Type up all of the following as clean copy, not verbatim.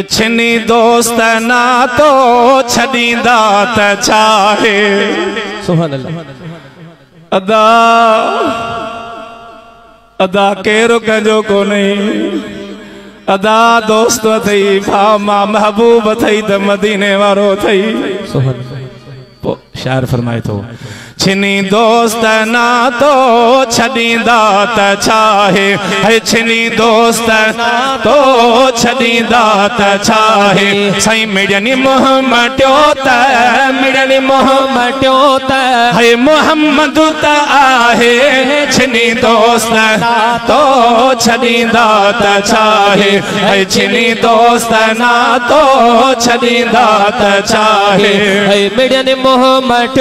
छिनी दोस्त ना तो छदींदा त चाहे। सुभान अल्लाह। अदा अदा केरो कंजो को नहीं। अदा दोस्त थई भाव मां महबूब थई त मदीने वारो थई। सुभान अल्लाह। शायर फरमाए तो छिनी दोस्त ना तो छदींदा त चाहे। है छिनी दोस्त ना तो छदींदा त चाहे। साईं मिड़नी मोहम्मद मिड़नी मोहम्मद है मोहम्मद त आहे। छिनी दोस्त ना तो छदींदा त चाहे। है छिनी दोस्त ना तो छदींदा त चाहे। है मिड़नी मोहम्मद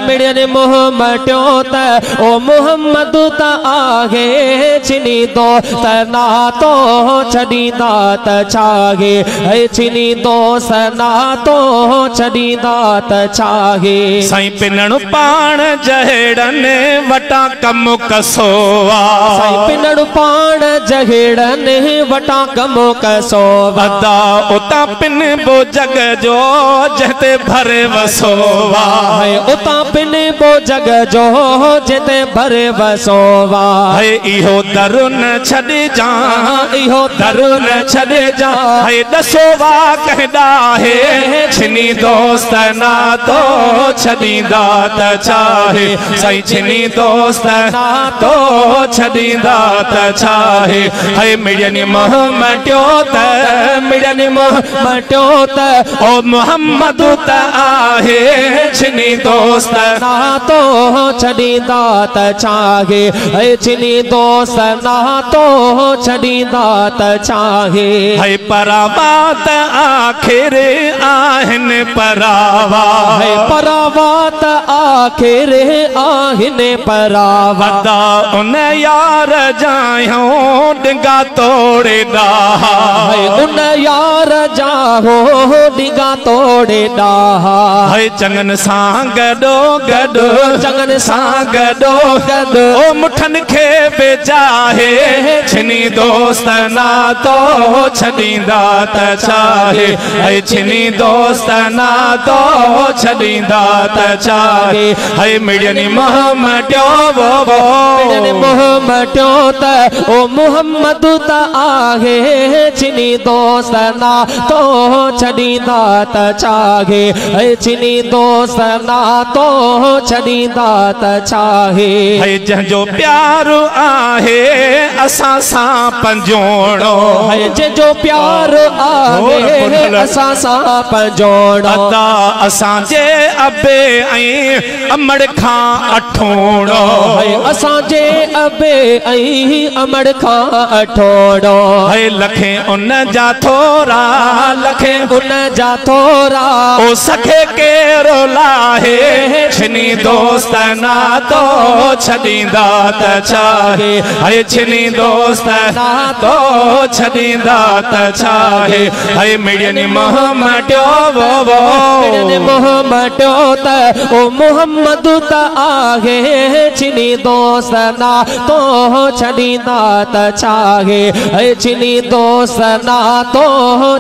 मिड़नी मोहम्मद ओ मोहम्मद त आहे। छिनी दोस्त ना तो छदींदा त चाहे। है छिनी दोस्त ना तो छदींदा त चाहे। साईं पिनण पाण जहेड़न वटा कम कसोवा। साईं पिनण पाण जहेड़न वटा कम कसोवा। अदा उता पिन बो जग जो जते भरे वसोवा। उता पिन बो जग जो जते भरे वसोवा। है इहो दरुन छॾ जा इहो दरुन छॾ जा। है दसोवा कहदा है छिनी दोस्त ना तो छदींदा त चाहे। साईं छिनी दोस्त ना तो छदींदा त चाहे। है मिड़नी मोहम्मद मिड़नी मोहम्मद ओ मोहम्मद त आहे। छिनी दोस्त ना तो छदींदा त चाहे। है छिनी दोस्त ना तो छदींदा त चाहे। है परावा त आखिर आहिन परावा। है परावा त आखिर आहिन परावा। अदा उन यार जायो डिंगा तोड़े डाहा। है उन यार जाहो डिंगा तोड़े डाहा। है चंगन सां गडो गडो चंगन सां गडो गडो ओ मुठन खे बेचाहे। छिनी दोस्त ना तो छदींदा त चाहे। है छिनी दोस्त ना तो छदींदा त चाहे। है मिड़नी मोहम्मद मिड़नी मोहम्मद ओ मोहम्मद त आहे। छिनी दोस्त ना तो छदींदा त चाहे। है छिनी दोस्त ना तो छदींदा त चाहे। है जंहिंजो प्यार आहे असां सां पंजोड़ो। है जंहिंजो प्यार आहे असां सां पंजोड़ो। अदा असां जे अबे ऐं अमड़ खां अठोड़ो। है असां जे अबे ऐं अमड़ खां अठोड़ो। है लखे उन जा थोरा लखे उन जा थोरा ओ सखे केरो लाहे। छिनी दोस्त ना तो छदींदा त चाहे। है छिनी दोस्त ना तो छदींदा त चाहे। है मिड़नी मोहम्मद मिड़नी मोहम्मद ओ मोहम्मद त आहे। छिनी दोस्त ना तो छदींदा त चाहे। है छिनी दोस्त ना तो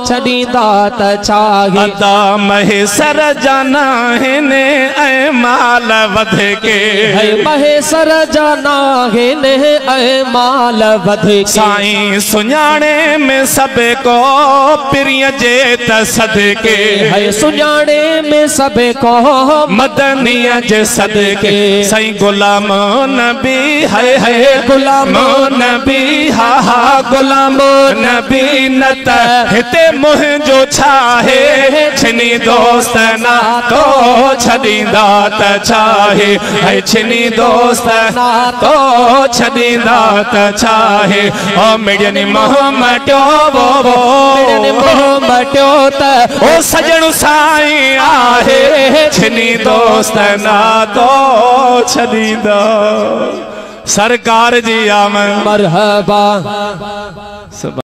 छदींदा त चाहे। अदा महेसर जाना हिने ऐ माल वध के। है महेसर जाना हिने ऐ माल वध के। साईं सुञाणे में सब को प्रिय जे त सदके। है सुञाणे में सब को मदनीअ जे सदके। साईं गुलाम नबी है गुलाम नबी हा हा गुलाम नबी न त हिते मुंहिंजो छा है। छिनी दोस्त ना तो छदींदा त चाहे। है छिनी दोस्त ना तो छदींदा त चाहे। ओ मिड़नी मोहम्मद मिड़नी मोहम्मद ओ सजण साईं आहे। छिनी दोस्त ना तो छदींदा। सरकार जी आमद मरहबा।